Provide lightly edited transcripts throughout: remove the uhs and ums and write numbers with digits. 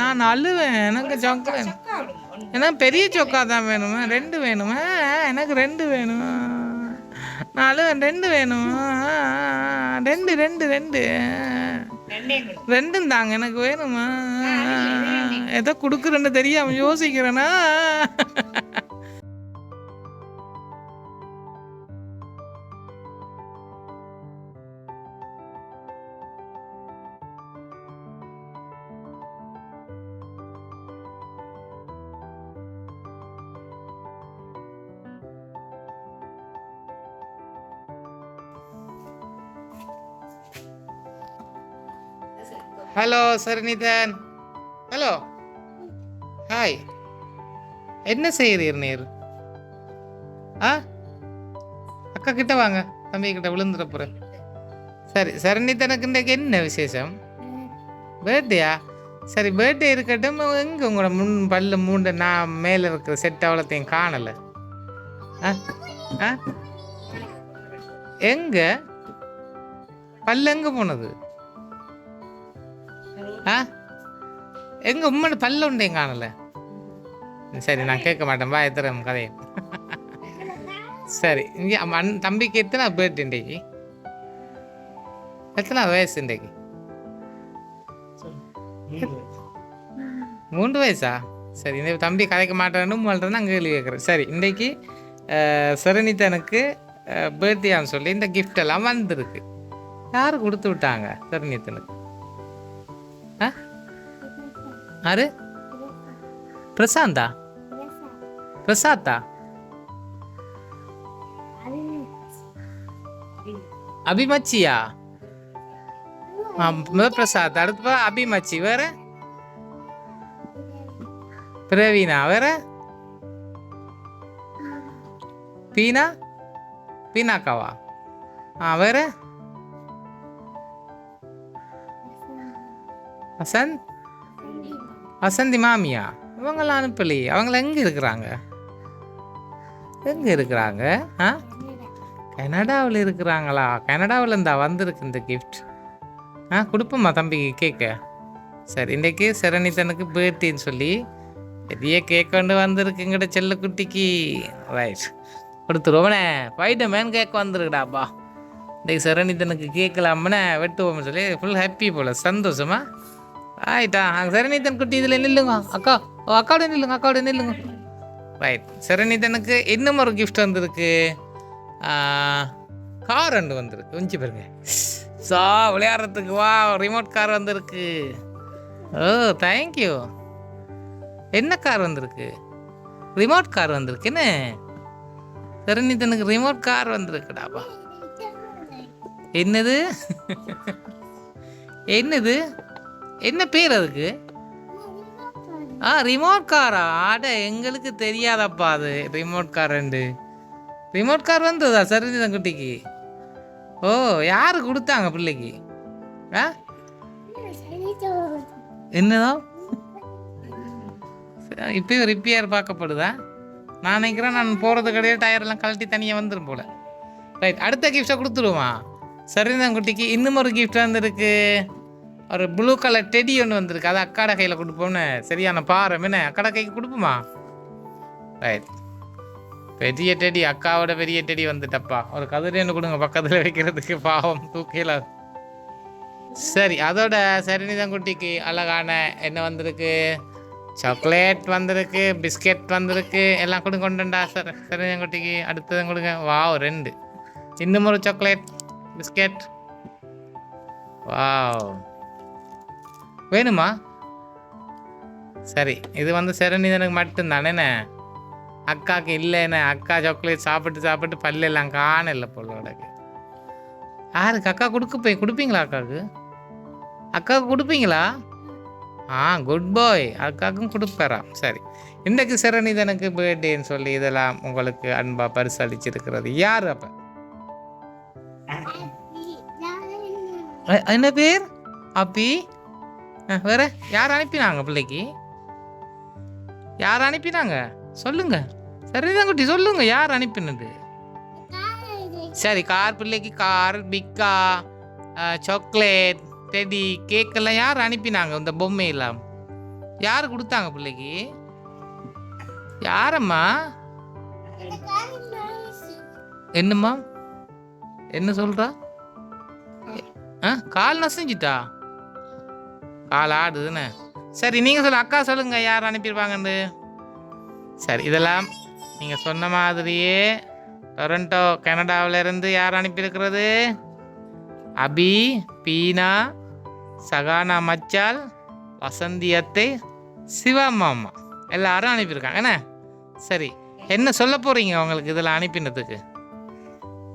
நான் அழுவேன். எனக்கு சாக்லேட் ஏன்னா பெரிய சொக்கா தான் வேணுமா? 2 வேணுமா? எனக்கு 2 வேணும். நான் அழுவேன். 2 வேணும். 2 2 2 2 தாங்க எனக்கு வேணுமா? எதோ கொடுக்குறேன்னு தெரியாம யோசிக்கிறேன்னா. ஹலோ சரணிதன். Hello hi. என்ன செய்கிறீர் நீர்? அக்கா கிட்ட வாங்க, தம்பி கிட்ட விழுந்துட போகிறேன். சரி சரணிதனுக்கு இன்றைக்கு என்ன விசேஷம்? பர்த்டேயா? சரி பர்த்டே இருக்கட்டும். எங்கே உங்களோட பல்லு மூண்டு நான் மேலே இருக்கிற செட் அவ்வளோத்தையும் காணலை. எங்க பல்லு எங்கே போனது? எங்க உம்மனு பல்ல உண்டையும் காணல. சரி நான் கேட்க மாட்டேன், வா எத்தனை கதையை. சரி இங்கே தம்பிக்கு எத்தனை பர்த்டே இன்றைக்கு? எத்தனை வயசு இன்றைக்கு? 3 வயசா? சரி இந்த தம்பி கதைக்க மாட்டேன்னு உங்கள்கிட்ட நான் கேள்வி கேட்குறேன். சரி இன்றைக்கு சரணிதனுக்கு பர்த்டேன்னு சொல்லி இந்த கிஃப்ட் எல்லாம் வந்திருக்கு. யார் கொடுத்து விட்டாங்க சரணிதனுக்கு? யாரு? பிரசாந்தா? பிரசாத்தா? அபிமச்சியா? பிரசாத், அடுத்து அபிமச்சி, வேற பிரவீனா, வேற பீனா, பீனாக்காவா? வேற வசந்த், வசந்தி மாமியா? இவங்களாம் அனுப்பலையே. அவங்கள எங்கே இருக்கிறாங்க? எங்கே இருக்கிறாங்க? கனடாவில் இருக்கிறாங்களா? கனடாவில் இருந்தா வந்திருக்கு இந்த கிஃப்ட். கொடுப்போம்மா தம்பிக்கு கேட்க. சரி இன்றைக்கு சரணிதனுக்கு பர்த்டேன்னு சொல்லி பெரிய கேக் கொண்டு வந்திருக்குங்கிட்ட செல்லக்குட்டிக்கு. ரைட் கொடுத்துருவோம்ண்ணே. ஸ்பைடர்மேன் கேக் வந்துருக்குடாப்பா. இன்றைக்கு சரணிதனுக்கு கேட்கலாமண்ணே, வெட்டுவோம்னு சொல்லி ஃபுல் ஹாப்பி போல், சந்தோஷமா? ஆயிட்டா சரணிதன் குட்டி இதில் நில்லுங்க. அக்கா அக்காவோட நில்லுங்க, அக்காவோட நில்லுங்க. ரைட் சரணிதனுக்கு இன்னும் ஒரு கிஃப்ட் வந்திருக்கு. கார் ரெண்டு வந்திருக்கு. கொஞ்சம் பாருங்க விளையாடுறதுக்கு. வா ரிமோட் கார் வந்திருக்கு. ஓ தேங்க்யூ. என்ன கார் வந்திருக்கு? ரிமோட் கார் வந்திருக்கு. என்ன சரணிதனுக்கு ரிமோட் கார் வந்திருக்குடாப்பா. என்னது? என்னது? என்ன பேர் அதுக்கு? ரிமோட் காரா? ஆட எங்களுக்கு தெரியாதப்பா அது ரிமோட் கார். ரிமோட் கார் வந்ததா சரணிதன் குட்டிக்கு? ஓ யாரு கொடுத்தாங்க பிள்ளைக்கு? என்னதான் இப்பயும் ரிப்பேர் பார்க்கப்படுதா? நான் நினைக்கிறேன் நான் போகிறது கிடையாது, டயர்லாம் கழட்டி தனியாக வந்துடும் போல. ரைட் அடுத்த கிஃப்டை கொடுத்துருமா சரணிதன் குட்டிக்கு. இன்னும் ஒரு கிஃப்ட் வந்திருக்கு. ஒரு ப்ளூ கலர் டெடி ஒன்று வந்திருக்கு. அதை அக்காட கையில் கொடுப்போம்னு சரியான பாரம். என்ன அக்காட கைக்கு கொடுப்போமா? ரைட் பெரிய டெடி, அக்காவோட பெரிய டெடி வந்துட்டப்பா. ஒரு கதிரி ஒன்று கொடுங்க பக்கத்தில் வைக்கிறதுக்கு, பாவம் தூக்கையில். சரி அதோட சரணிதன் குட்டிக்கு அழகான என்ன வந்திருக்கு? சாக்லேட் வந்திருக்கு, பிஸ்கெட் வந்திருக்கு. எல்லாம் கொடுங்க கொண்டுண்டா சரணிதன் குட்டிக்கு. அடுத்ததும் கொடுங்க. வாவ் 2. இன்னும் ஒரு சாக்லேட் பிஸ்கெட். வாவ் வேணுமா? சரி இது வந்து சரணிதனுக்கு மட்டும்தானேண்ணே, அக்காவுக்கு இல்லைண்ணே. அக்கா சாக்லேட் சாப்பிட்டு சாப்பிட்டு பல்லெல்லாம் காணல பொருளோடக்கு. யாருக்கு அக்கா கொடுப்பீங்களா? அக்காவுக்கு கொடுப்பீங்களா? குட் பாய். அக்காவுக்கும் கொடுப்பாராம். சரி இன்றைக்கு சரணிதனுக்கு பர்த்டேன்னு சொல்லி இதெல்லாம் உங்களுக்கு அன்பா பரிசு அளிச்சிருக்கிறது யார்? அப்போ என்ன பேர்? அப்பி. வேற யார் அனுப்பினாங்க பிள்ளைக்கு? யார் அனுப்பினாங்க சொல்லுங்க. சரிதான் குட்டி சொல்லுங்க யார் அனுப்பினது? சரி கார் பிள்ளைக்கு கார், பிக்கா, சாக்லேட், டெடி, கேக்கெல்லாம் யார் அனுப்பினாங்க? இந்த பொம்மையெல்லாம் யார் கொடுத்தாங்க பிள்ளைக்கு? யாரம்மா? என்னம்மா என்ன சொல்கிறா? கால் நசைஞ்சிட்டா? கால் ஆடுதுன்னு. சரி நீங்கள் சொல்ல, அக்கா சொல்லுங்கள் யார் அனுப்பியிருப்பாங்கன்னு. சரி, இதெல்லாம் நீங்கள் சொன்ன மாதிரியே டொரண்டோ கனடாவிலேருந்து யார் அனுப்பியிருக்கிறது? அபி, பீனா, சகானா மச்சால், வசந்தி அத்தை, சிவா மாமா எல்லாரும் அனுப்பியிருக்காங்க என்ன? சரி, என்ன சொல்ல போகிறீங்க உங்களுக்கு இதெல்லாம் அனுப்பினதுக்கு?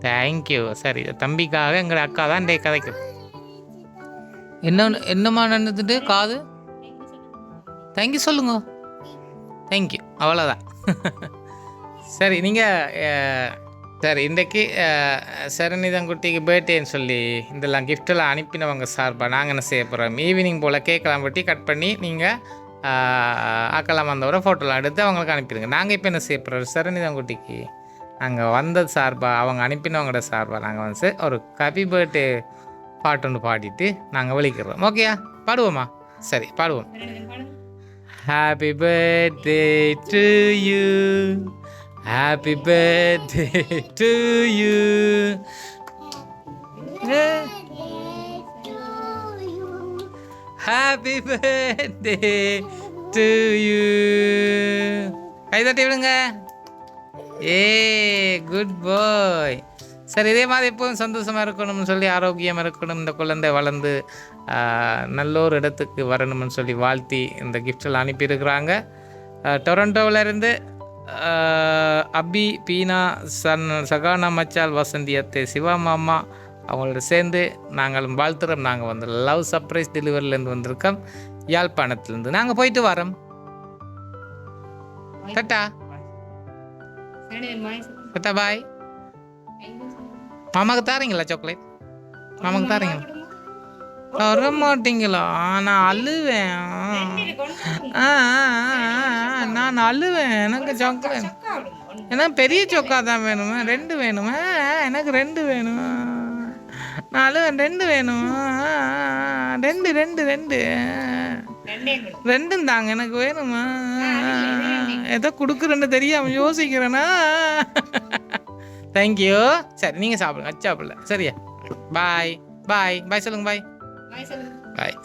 தேங்க்யூ. சரி, தம்பிக்காக எங்கள் அக்கா தான் டே கதைக்கும். என்னம்மா நடந்துட்டு காது? தேங்க்யூ சொல்லுங்க. தேங்க்யூ, அவ்வளோதான். சரி, நீங்கள் சரி, இன்றைக்கு சரணிதங்குட்டிக்கு பர்த்டேன்னு சொல்லி இதெல்லாம் கிஃப்டெல்லாம் அனுப்பினவங்க சார்பாக நாங்கள் என்ன செய்ய போகிறோம், ஈவினிங் போல் கேட்கலாம் வெட்டி கட் பண்ணி நீங்கள் ஆக்கலாம் வந்தவரை ஃபோட்டோலாம் எடுத்து அவங்களுக்கு அனுப்பிடுங்க. நாங்கள் இப்போ என்ன செய்ய போகிறோம், சரணிதங்குட்டிக்கு நாங்கள் வந்தது சார்பாக அவங்க அனுப்பினவங்களோட சார்பாக நாங்கள் வந்து ஒரு ஹாப்பி பர்த்டே பாட்டு ஒன்று பாடிட்டு நாங்கள் விழிக்கிறோம். ஓகேயா? பாடுவோமா? சரி, பாடுவோம். Happy birthday to you, happy birthday to you, happy birthday to you. கை தட்டி விடுங்க. குட் பாய். சரி, இதே மாதிரி எப்போதும் சந்தோஷமாக இருக்கணும்னு சொல்லி, ஆரோக்கியமாக இருக்கணும், இந்த குழந்தை வளர்ந்து நல்ல ஒரு இடத்துக்கு வரணும்னு சொல்லி வாழ்த்தி இந்த கிஃப்டெல்லாம் அனுப்பியிருக்கிறாங்க. டொரண்டோவிலேருந்து அபி, பீனா, சகானா மச்சால், வசந்தி அத்தை, சிவா மாமா அவங்களோட சேர்ந்து நாங்களும் வாழ்த்துறோம். நாங்கள் வந்து லவ் சர்ப்ரைஸ் டெலிவரிலேருந்து வந்திருக்கோம், யாழ்ப்பாணத்துலேருந்து. நாங்கள் போயிட்டு வரோம். டட்டா டட்டா பாய். மாமாவுக்கு தாரீங்களா சாக்லேட்? மாமாவுக்கு தாரீங்களா? தர மாட்டீங்களா? நான் அழுவேன். நான் அழுவேன். எனக்கு சாக்லேட், எனக்கு பெரிய சொக்கா தான் வேணுமா? 2 வேணுமா? எனக்கு 2 வேணும். நான் அழுவேன். 2 வேணும். 2 தாங்க எனக்கு வேணுமா? ஏதோ கொடுக்குறேன்னு தெரியாமல் யோசிக்கிறேன்னா. தேங்க்யூ. சரி, நீங்கள் சாப்பிடுங்க. அச்சாப்பிடல. சரியா? பாய் பாய் பாய் சொல்லுங்க. பாய் பாய்.